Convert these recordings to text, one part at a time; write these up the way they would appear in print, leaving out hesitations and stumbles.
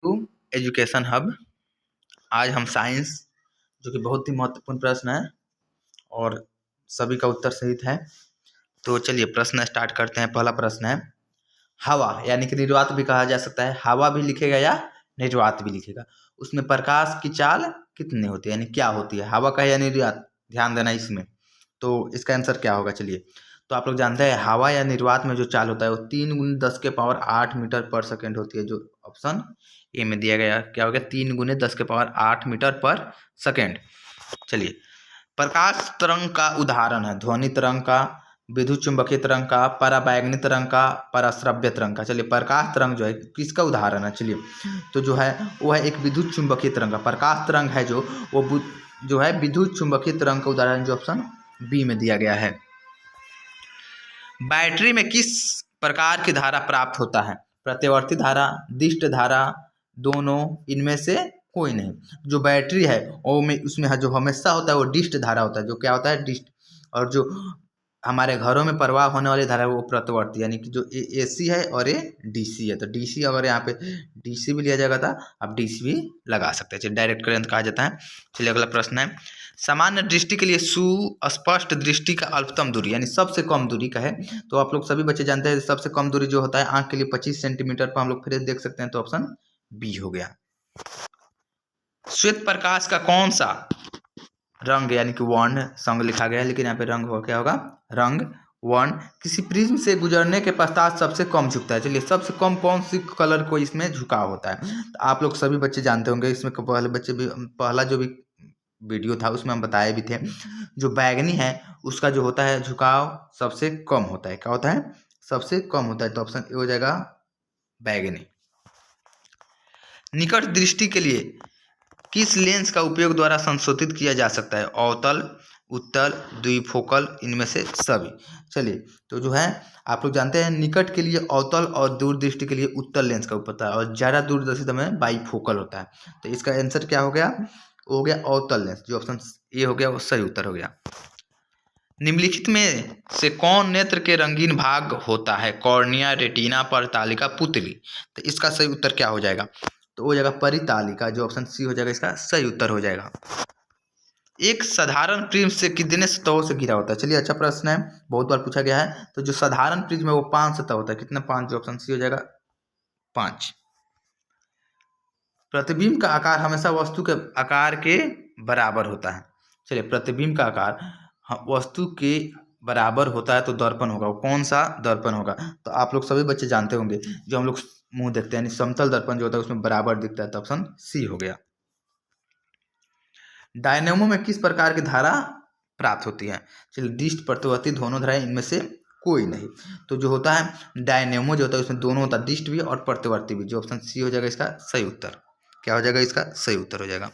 To education hub. आज हम science, जो कि बहुत ही महत्वपूर्ण प्रश्न है और सभी का उत्तर सहित है। तो चलिए प्रश्न स्टार्ट करते हैं। पहला प्रश्न है, हवा यानी कि निर्वात भी कहा जा सकता है, हवा भी लिखेगा या निर्वात भी लिखेगा, उसमें प्रकाश की चाल कितनी होती है, यानी क्या होती है, हवा का या निर्वात, ध्यान देना इसमें। तो इसका आंसर क्या होगा, चलिए। तो आप लोग जानते हैं हवा या निर्वात में जो चाल होता है वो 3 × 10⁸ मीटर पर सेकेंड होती है। जो ऑप्शन ए में दिया गया क्या हो गया, 3 × 10⁸ मीटर पर सेकेंड। चलिए, प्रकाश तरंग का उदाहरण है ध्वनि तरंग का, विद्युत चुंबकीय तरंग का, पराबैंगनी तरंग का, पराश्रव्य तरंग का। चलिए, प्रकाश तरंग जो है किसका उदाहरण है, चलिए। तो जो है वो है एक विद्युत चुंबकीय तरंग का। प्रकाश तरंग है वो जो है विद्युत चुंबकीय तरंग का उदाहरण, जो ऑप्शन बी में दिया गया है। बैटरी में किस प्रकार की धारा प्राप्त होता है, प्रत्यावर्ती धारा, दिष्ट धारा, दोनों, इनमें से कोई नहीं। जो बैटरी है वो में उसमें जो हमेशा होता है वो डिस्ट धारा होता है। जो क्या होता है, डिस्ट। और जो हमारे घरों में प्रवाह होने वाली धारा है वो प्रत्यावर्ती, यानी कि जो एसी है और ये डीसी है। तो डीसी अगर यहाँ पे डीसी भी लिया जाएगा था, आप डीसी भी लगा सकते हैं। चलिए, डायरेक्ट करंट कहा जाता है। चलिए, अगला प्रश्न है, सामान्य दृष्टि के लिए सुस्पष्ट दृष्टि का अल्पतम दूरी यानी सबसे कम दूरी का है। तो आप लोग सभी बच्चे जानते हैं सबसे कम दूरी जो होता है आंख के लिए 25 सेंटीमीटर पर हम लोग फिर देख सकते हैं। तो ऑप्शन बी हो गया। श्वेत प्रकाश का कौन सा रंग यानी कि वर्ण, संग लिखा गया है लेकिन यहाँ पे रंग हो क्या होगा, रंग वर्ण किसी प्रिज्म से गुजरने के पश्चात सबसे कम झुकता है। चलिए, सबसे कम कौन सी कलर को इसमें झुकाव होता है। तो आप लोग सभी बच्चे जानते होंगे, इसमें पहले बच्चे भी, पहला जो भी वीडियो था उसमें हम बताए भी थे, जो बैगनी है उसका जो होता है झुकाव सबसे कम होता है। क्या होता है, सबसे कम होता है। तो ऑप्शन ए हो जाएगा बैगनी। निकट दृष्टि के लिए किस लेंस का उपयोग द्वारा संशोधित किया जा सकता है, अवतल, उत्तल, द्विफोकल, इनमें से सभी। चलिए, तो जो है आप लोग जानते हैं निकट के लिए अवतल और दूरदृष्टि के लिए उत्तल लेंस का उपयोग होता है और ज़्यादा दूरदर्शी में बाईफोकल होता है। तो इसका आंसर क्या हो गया, हो गया अवतल लेंस। जो ऑप्शन ए हो गया वो सही उत्तर हो गया। निम्नलिखित में से कौन नेत्र के रंगीन भाग होता है, कॉर्निया, रेटिना, परतालिका, पुतली। तो इसका सही उत्तर क्या हो जाएगा, तो हो जाएगा परितालिका। जो ऑप्शन सी हो जाएगा इसका सही उत्तर हो जाएगा। एक साधारण प्रिज्म से कितने सतहों से घिरा होता है। चलिए, अच्छा प्रश्न है, बहुत बार पूछा गया है। तो जो साधारण प्रिज्म है वो 5 सतह होता है। कितना, 5। जो ऑप्शन सी हो जाएगा 5। प्रतिबिंब का आकार हमेशा वस्तु के आकार के बराबर होता है। चलिए, प्रतिबिंब का आकार वस्तु के बराबर होता है तो दर्पण होगा। वो कौन सा दर्पण होगा, तो आप लोग सभी बच्चे जानते होंगे, जो हम लोग मुंह देखते हैं यानी समतल दर्पण जो होता है उसमें बराबर दिखता है। तो ऑप्शन सी हो गया। डायनेमो में किस प्रकार की धारा प्राप्त होती है। चलिए, दिष्ट, प्रत्यावर्ती, दोनों धाराएं, इनमें से कोई नहीं। तो जो होता है डायनेमो जो होता है उसमें दोनों होता है, दिष्ट भी और प्रत्यावर्ती भी। जो ऑप्शन सी हो जाएगा इसका सही उत्तर। क्या हो जाएगा, इसका सही उत्तर हो जाएगा।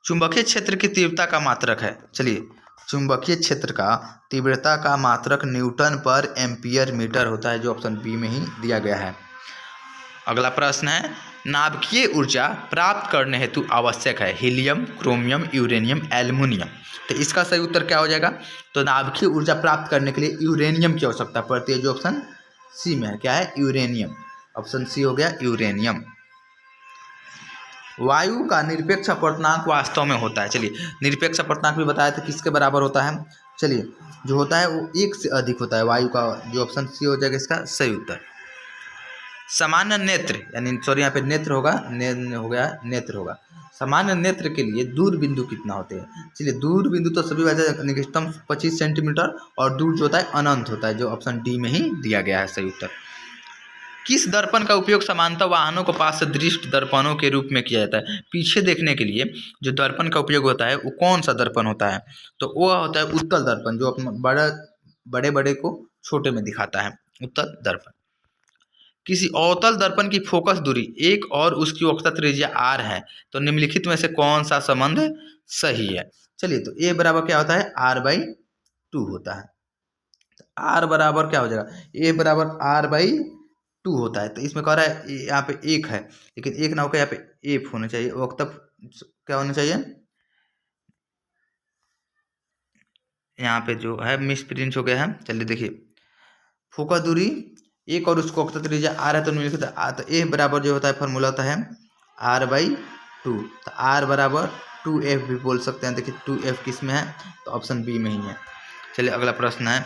चुंबकीय क्षेत्र की तीव्रता का मात्रक है। चलिए, चुंबकीय क्षेत्र का तीव्रता का मात्रक न्यूटन पर एम्पियर मीटर होता है। जो ऑप्शन बी में ही दिया गया है। अगला प्रश्न है, नाभिकीय ऊर्जा प्राप्त करने हेतु आवश्यक है हीलियम, क्रोमियम, यूरेनियम, एल्युमिनियम। तो इसका सही उत्तर क्या हो जाएगा, तो नाभिकीय ऊर्जा प्राप्त करने के लिए यूरेनियम की आवश्यकता पड़ती है। जो ऑप्शन सी में है, क्या है, यूरेनियम। ऑप्शन सी हो गया यूरेनियम। वायु का निरपेक्ष अपवर्तनांक वास्तव में होता है। चलिए, निरपेक्ष अपवर्तनांक भी बताया था किसके बराबर होता है। चलिए, जो होता है वो 1 से अधिक होता है वायु का। जो ऑप्शन सी हो जाएगा इसका सही उत्तर। सामान्य नेत्र यानी सॉरी यहाँ पे नेत्र होगा, हो गया नेत्र होगा। सामान्य नेत्र के लिए दूर बिंदु कितना होते हैं। चलिए, दूर बिंदु तो सभी वजह निकटतम 25 सेंटीमीटर और दूर जो होता है अनंत होता है। जो ऑप्शन डी में ही दिया गया है सही उत्तर। किस दर्पण का उपयोग समानांतर वाहनों को पास से दृष्ट दर्पणों के रूप में किया जाता है। पीछे देखने के लिए जो दर्पण का उपयोग होता है वो कौन सा दर्पण होता है, तो वो होता है उत्तल दर्पण। जो अपना बड़े बड़े को छोटे में दिखाता है, उत्तल दर्पण। किसी अवतल दर्पण की फोकस दूरी 1 और उसकी वक्रता त्रिज्या r है। तो निम्नलिखित में से कौन सा संबंध सही है। चलिए, तो a बराबर क्या होता है, r/2 होता है। r बराबर क्या हो जाएगा, a बराबर r/2 होता है। तो इसमें कह रहा है यहाँ पे 1 है, लेकिन 1 ना होकर यहाँ पे f होना चाहिए, वक्ता क्या होना चाहिए, यहाँ पे जो है मिस प्रिंट हो गया है। चलिए देखिए, फोकस दूरी एक और उसको ऑक्टा त्रिज्या आर है तो निम्नलिखित तो ए बराबर जो होता है फॉर्मूला होता है R/2, तो R बराबर 2F भी बोल सकते हैं। देखिए 2F किस में है, तो ऑप्शन बी में ही है। चलिए अगला प्रश्न है,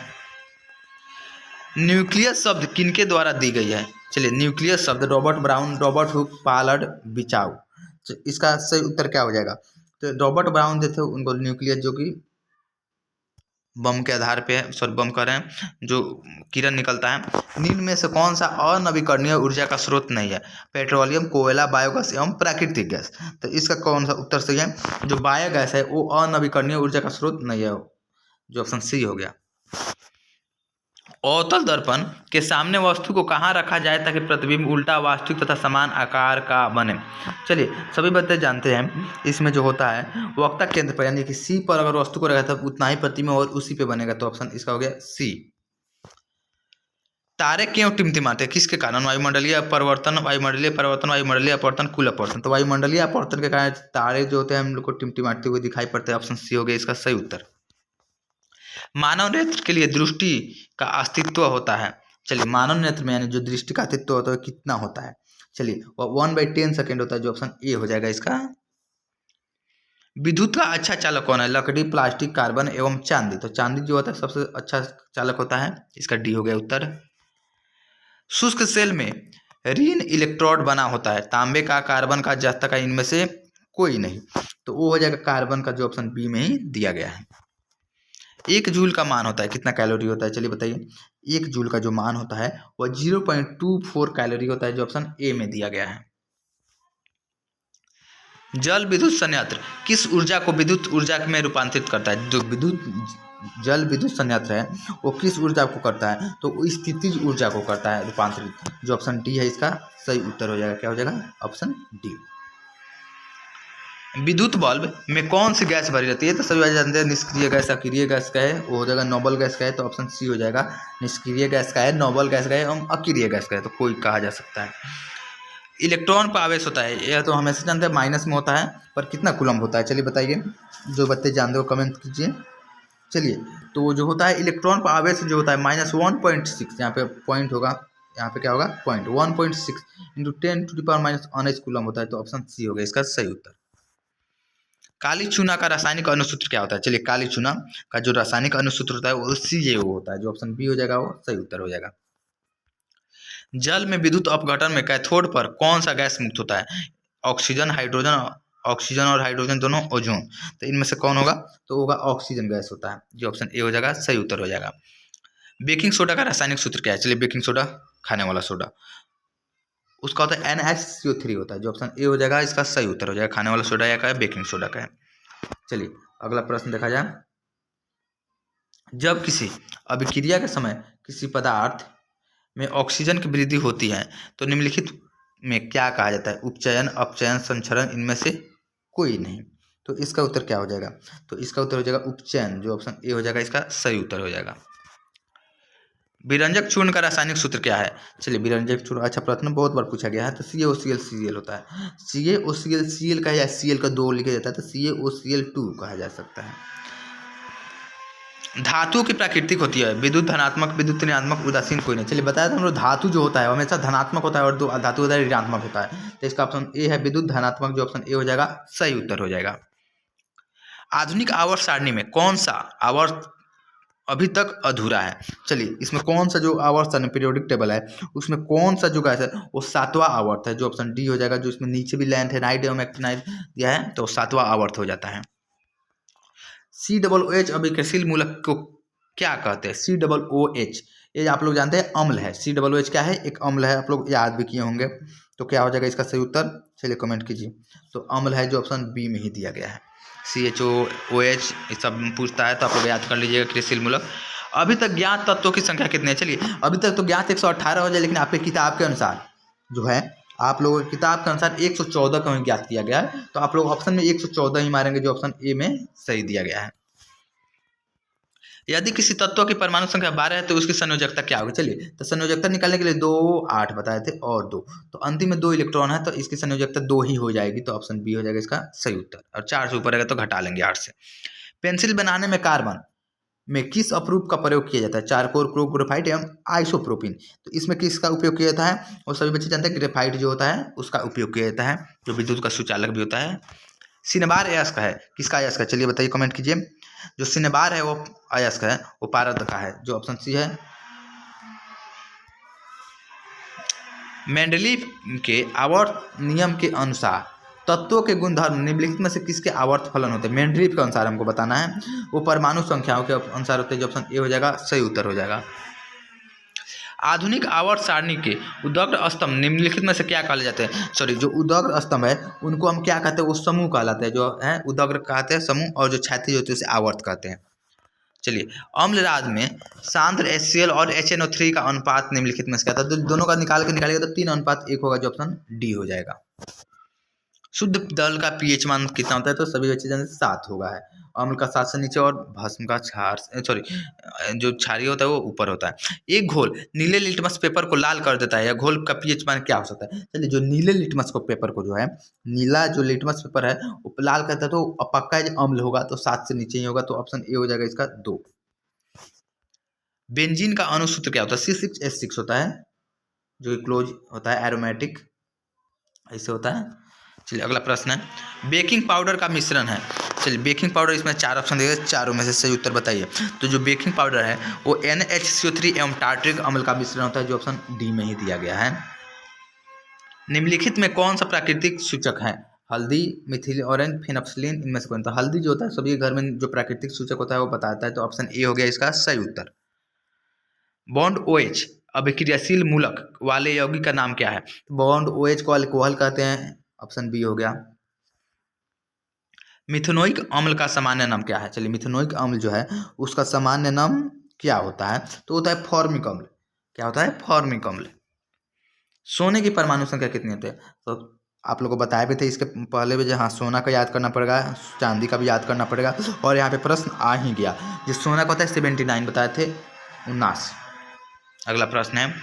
न्यूक्लियस शब्द किनके द्वारा दी गई है। चलिए न्यूक्लियस शब्द रॉबर्ट ब्राउन, रॉबर्ट हुक, पालर्ड, बिचाउ। तो इसका सही उत्तर क्या हो जाएगा, तो रॉबर्ट ब्राउन जो थे उनको न्यूक्लियस जो कि बम के आधार पे है, सॉरी बम कर रहे हैं, जो किरण निकलता है, निम्न में से कौन सा अनवीकरणीय ऊर्जा का स्रोत नहीं है। पेट्रोलियम, कोयला, बायोगैस एवं प्राकृतिक गैस। तो इसका कौन सा उत्तर सही है, जो बायोगैस है वो अनवीकरणीय ऊर्जा का स्रोत नहीं है, जो ऑप्शन सी हो गया। अवतल दर्पण के सामने वस्तु को कहाँ रखा जाए ताकि प्रतिबिंब उल्टा, वास्तविक तथा समान आकार का बने। चलिए सभी बच्चे जानते हैं इसमें जो होता है वक्ता केंद्र पर, यानी कि सी पर अगर वस्तु को रखा तो उतना ही प्रतिबिंब और उसी पे बनेगा, तो ऑप्शन इसका हो गया सी। तारे क्यों टिमटिमाते, किसके कारण, वायुमंडलीय परिवर्तन, वायुमंडलीय परिवर्तन, वायुमंडलीय अपवर्तन, कुल अपवर्तन। तो वायुमंडलीय अपवर्तन के कारण तारे जो होते हैं हम लोग को टिमटिमाते हुए दिखाई पड़ते हैं, ऑप्शन सी हो गया इसका सही उत्तर। मानव नेत्र के लिए दृष्टि का अस्तित्व होता है। चलिए मानव नेत्र में यानी जो दृष्टि का अस्तित्व होता है कितना होता है, चलिए 1/10 सेकेंड होता है, जो ऑप्शन ए हो जाएगा इसका। विद्युत का अच्छा चालक कौन है, लकड़ी, प्लास्टिक, कार्बन एवं चांदी। तो चांदी जो होता है सबसे अच्छा चालक होता है, इसका डी हो गया उत्तर। शुष्क सेल में ऋण इलेक्ट्रोड बना होता है, तांबे का, कार्बन का, जस्ता का, इनमें से कोई नहीं, तो वो हो जाएगा कार्बन का, जो ऑप्शन बी में ही दिया गया है। एक जूल का मान होता है कितना कैलोरी होता है, चलिए बताइए। एक जूल का जो मान होता है वह 0.24 कैलोरी होता है, जो ऑप्शन ए में दिया गया है। जल विद्युत संयंत्र किस ऊर्जा को विद्युत ऊर्जा में रूपांतरित करता है। जो जल विद्युत संयंत्र है वो किस ऊर्जा को करता है, तो वो स्थितिज ऊर्जा को करता है रूपांतरित, जो ऑप्शन डी है इसका सही उत्तर हो जाएगा। क्या हो जाएगा, ऑप्शन डी। विद्युत बल्ब में कौन सी गैस भरी रहती है, तो सभी जानते हैं निष्क्रिय गैस, अक्रिय गैस का है, वो हो जाएगा नोबल गैस का है, तो ऑप्शन सी हो जाएगा। निष्क्रिय गैस का है, नोबल गैस का है एवं अक्रिय गैस का है, तो कोई कहा जा सकता है। इलेक्ट्रॉन पर आवेश होता है, यह तो हमेशा जानते हैं माइनस में होता है, पर कितना कूलम्ब होता है, चलिए बताइए, जो बच्चे जानते हो कमेंट कीजिए। चलिए तो जो होता है इलेक्ट्रॉन पर आवेश जो होता है -1.6, यहाँ पे पॉइंट होगा, यहाँ पे क्या होगा पॉइंट, 1.6 इंटू 10⁻⁻⁰ कूलम्ब होता है, तो ऑप्शन सी हो गया इसका सही उत्तर। काली चूना का रासायनिक अनुसूत्र क्या होता है, चलिए काली चूना का जो रासायनिक अनुसूत्र होता है वो CaO होता है, जो ऑप्शन बी हो जाएगा वो सही उत्तर हो जाएगा। जल में विद्युत अपघटन में कैथोड पर कौन सा गैस मुक्त होता है, ऑक्सीजन, हाइड्रोजन, ऑक्सीजन और हाइड्रोजन दोनों, ओजोन। तो इनमें से कौन होगा, तो होगा ऑक्सीजन गैस होता है, जो ऑप्शन ए हो जाएगा सही उत्तर हो जाएगा। बेकिंग सोडा का रासायनिक सूत्र क्या है, चलिए बेकिंग सोडा खाने वाला सोडा, उसका होता है NaCO3 होता है, जो ऑप्शन ए हो जाएगा इसका सही उत्तर हो जाएगा। खाने वाला सोडा या का है, बेकिंग सोडा का है। चलिए अगला प्रश्न देखा जाए, जब किसी अभिक्रिया के समय किसी पदार्थ में ऑक्सीजन की वृद्धि होती है तो निम्नलिखित में क्या कहा जाता है, उपचयन, अपचयन, संचरण, इनमें से कोई नहीं। तो इसका उत्तर क्या हो जाएगा, तो इसका उत्तर हो जाएगा उपचयन, जो ऑप्शन ए हो जाएगा इसका सही उत्तर हो जाएगा। विरंजक चूर्ण का रासायनिक सूत्र क्या है, चलिए विरंजक चूर्ण, अच्छा प्रश्न बहुत बार पूछा गया है, तो CaOCl होता है। CaOCl का या Cl का 2 लिखा जाता है, तो CaOCl2 कहा जा सकता है। धातु की प्राकृतिक होती है, विद्युत धनात्मक, विद्युत ऋणात्मक, उदासीन, कोई नहीं। चलिए बताया था हम लोग, धातु जो होता है हमेशा धनात्मक होता है और धातु होता है ऋणात्मक होता है, तो इसका ऑप्शन ए है विद्युत धनात्मक, जो ऑप्शन ए हो जाएगा सही उत्तर हो जाएगा। आधुनिक आवर्त सारणी में कौन सा आवर्त अभी तक अधूरा है, चलिए इसमें कौन सा जो आवर्त सारणी पीरियोडिक टेबल है उसमें कौन सा जो गैस है वो 7वां आवर्त है, जो ऑप्शन डी हो जाएगा। जो इसमें नीचे भी लैंथेनाइड एवं एक्टिनाइड दिया है, तो 7वां आवर्त हो जाता है। COOH अभिक्रियाशील मूलक को क्या कहते हैं, COOH ये आप लोग जानते हैं अम्ल है, COOH क्या है, एक अम्ल है, आप लोग याद भी किए होंगे, तो क्या हो जाएगा इसका सही उत्तर, चलिए कमेंट कीजिए। तो अम्ल है, जो ऑप्शन बी में ही दिया गया है। CHOOH ये सब पूछता है तो आप लोग याद कर लीजिएगा क्रियाशील मूलक। अभी तक ज्ञात तत्वों की संख्या कितनी है, चलिए अभी तक तो ज्ञात 118 हो जाए, लेकिन आपके किताब के अनुसार जो है, आप लोगों की किताब के अनुसार 114 का ज्ञात किया गया है, तो आप लोग ऑप्शन में 114 ही मारेंगे, जो ऑप्शन ए में सही दिया गया है। यदि किसी तत्व की परमाणु संख्या 12 है तो उसकी संयोजकता क्या होगी, चलिए तो संयोजकता निकालने के लिए 2 8 बताए थे और 2, तो अंतिम में 2 इलेक्ट्रॉन है, तो इसकी संयोजकता 2 ही हो जाएगी, तो ऑप्शन बी हो जाएगा इसका सही उत्तर। और 4 से ऊपर है तो घटा लेंगे 8 से। पेंसिल बनाने में कार्बन में किस अपरूप का प्रयोग किया जाता है? चारकोल, ग्रेफाइट एवं आइसोप्रोपिन। तो इसमें किसका उपयोग किया जाता है? और सभी बच्चे जानते हैं ग्रेफाइट जो होता है उसका उपयोग किया जाता है, जो विद्युत का सुचालक भी होता है। सिनेबार अयस्क है, किसका अयस्क है? चलिए बताइए, कमेंट कीजिए। जो सिनेबार है वो अयस्क है, वो पारद का है, जो ऑप्शन सी है। मेंडलीव के आवर्त नियम के अनुसार तत्वों के गुणधर्म निम्नलिखित में से किसके आवर्त फलन होते हैं? मेंडलीव के अनुसार हमको बताना है, वो परमाणु संख्याओं के अनुसार होते हैं, जो ऑप्शन ए हो जाएगा, सही उत्तर हो जाएगा। आधुनिक आवर्त सारणी के उदग्र स्तंभ निम्नलिखित में से क्या कहले जाते हैं? सॉरी, जो उदग्र स्तंभ है उनको हम क्या कहते हैं? वो समूह कहलाते हैं, जो है उदग्र कहते हैं समूह, और जो क्षैतिज होती है उसे आवर्त कहते हैं। चलिए, अम्लराज में सांद्र HCl और HNO3 का अनुपात निम्नलिखित में से क्या था? तो दोनों का निकालिएगा तो 3:1 होगा, जो ऑप्शन डी हो जाएगा। शुद्ध जल का pH मान कितना होता है? तो सभी बच्चे जानते हैं 7 होगा है। अम्ल का 7 से नीचे और भस्म का जो क्षारीय होता है वो ऊपर होता है। एक घोल नीले लिटमस पेपर को लाल कर देता है, या घोल का pH मान क्या हो सकता है? चलिए, जो नीले लिटमस को पेपर को जो है, नीला जो लिटमस पेपर है वो लाल करता है, तो पक्का है अम्ल होगा, तो 7 से नीचे ही होगा, तो ऑप्शन ए हो जाएगा इसका 2। बेंजीन का अणुसूत्र क्या होता है? C6H6 होता है, जो क्लोज होता है, एरोमेटिक ऐसे होता है। चलिए, अगला प्रश्न है, बेकिंग पाउडर का मिश्रण है। चलिए, बेकिंग पाउडर, इसमें 4 ऑप्शन दिए गए, चारों में से सही उत्तर बताइए। तो जो बेकिंग पाउडर है वो NHCO3 एवं टार्ट्रिक अम्ल का मिश्रण होता है, जो ऑप्शन डी में ही दिया गया है। निम्नलिखित में कौन सा प्राकृतिक सूचक है? हल्दी, मिथिल ऑरेंज, फेनोक्सिलिन, इनमें से कौन सा? हल्दी जो होता है सभी घर में जो प्राकृतिक सूचक होता है वो बताता है, तो ऑप्शन ए हो गया इसका सही उत्तर। बॉन्ड OH अभिक्रियाशील मूलक वाले यौगिक का नाम क्या है? बॉन्ड OH को अल्कोहल कहते हैं, ऑप्शन बी हो गया। मिथेनोइक अम्ल का सामान्य नाम क्या है? चलिए, मिथेनोइक अम्ल जो है उसका सामान्य नाम क्या होता है? तो होता है फॉर्मिक अम्ल। क्या होता है? फॉर्मिक अम्ल। सोने की परमाणु संख्या कितनी होती है? तो आप लोगों को बताए भी थे इसके पहले भी, जहाँ सोना का याद करना पड़ेगा, चांदी का भी याद करना पड़ेगा, और यहाँ पे प्रश्न आ ही गया। जो सोना का होता है 79 बताए थे, 79। अगला प्रश्न है,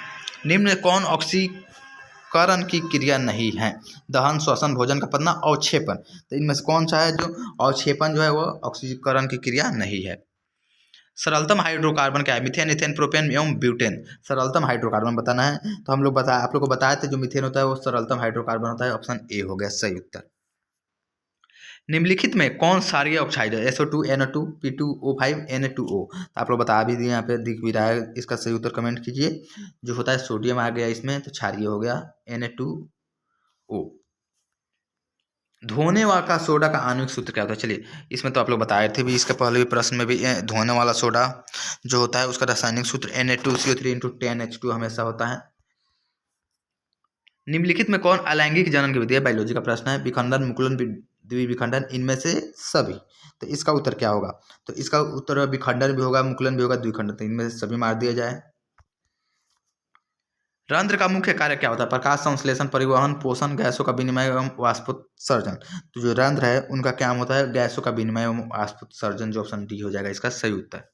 निम्न में कौन ऑक्सीकरण की क्रिया नहीं है? दहन, श्वसन, भोजन का पचना, अवक्षेपण। तो इनमें से कौन सा है जो अवक्षेपण जो है वो ऑक्सीकरण की क्रिया नहीं है? सरलतम हाइड्रोकार्बन क्या है? मीथेन, इथेन, प्रोपेन एवं ब्यूटेन। सरलतम हाइड्रोकार्बन बताना है, तो हम लोग आप लोग को बताए थे जो मीथेन होता है वो सरलतम हाइड्रोकार्बन होता है, ऑप्शन ए हो गया सही उत्तर। निम्नलिखित में कौन क्षारीय ऑक्साइड है? SO2, NO2, P2O5, Na2O। तो आप लोग बता भी दिए, यहाँ पे दिख भी रहा है, इसका सही उत्तर कमेंट कीजिए। जो होता है सोडियम आ गया इसमें, तो क्षारीय हो गया Na2O। धोने वाला का सोडा का आणविक सूत्र क्या होता है? चलिए, इसमें तो आप लोग बताए थे भी, इसके पहले भी प्रश्न में भी, धोने वाला सोडा जो होता है उसका रासायनिक सूत्र Na2CO3 × 10H2 हमेशा होता है। निम्नलिखित में कौन अलैंगिक जनन की विधि है? बायोलॉजी का प्रश्न है। विखंडन, मुकुलन, द्विविखंडन, इनमें से सभी। तो इसका उत्तर क्या होगा? तो इसका उत्तर विखंडन भी होगा, मुकुलन भी होगा, द्विखंडन, तो इनमें से सभी मार दिया जाए। रंध्र का मुख्य कार्य क्या होता है? प्रकाश संश्लेषण, परिवहन, पोषण, गैसों का विनिमय एवं वाष्पोत्सर्जन। तो जो रंध्र है उनका क्या होता है? गैसों का विनिमय एवं वाष्पोत्सर्जन, जो ऑप्शन डी हो जाएगा इसका सही उत्तर।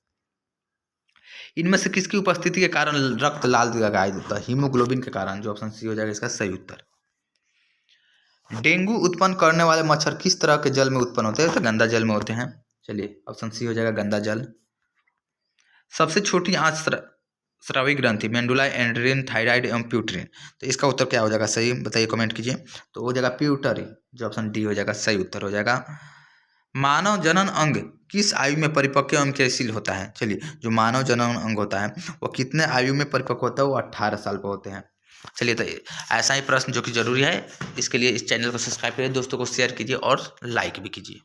इनमें से किसकी उपस्थिति के कारण रक्त लाल दिखाई देता है? हीमोग्लोबिन के कारण, जो ऑप्शन सी हो जाएगा इसका सही उत्तर। डेंगू उत्पन्न करने वाले मच्छर किस तरह के जल में उत्पन्न होते हैं? तो गंदा जल में होते हैं। चलिए, ऑप्शन सी हो जाएगा गंदा जल। सबसे छोटी आंत स्रावी ग्रंथि मेंडुला, एंड्रिन, थायराइड एवं प्यूटरिन। तो इसका उत्तर क्या हो जाएगा? सही बताइए, कमेंट कीजिए। तो हो जाएगा प्यूटरी, जो ऑप्शन डी हो जाएगा सही उत्तर हो जाएगा। मानव जनन अंग किस आयु में परिपक्व एवं क्रियाशील होता है? चलिए, जो मानव जनन अंग होता है वो कितने आयु में परिपक्व होता है? वो 18 साल पर होते हैं। चलिए, तो ऐसा ही प्रश्न जो कि जरूरी है, इसके लिए इस चैनल को सब्सक्राइब करिए, दोस्तों को शेयर कीजिए और लाइक भी कीजिए।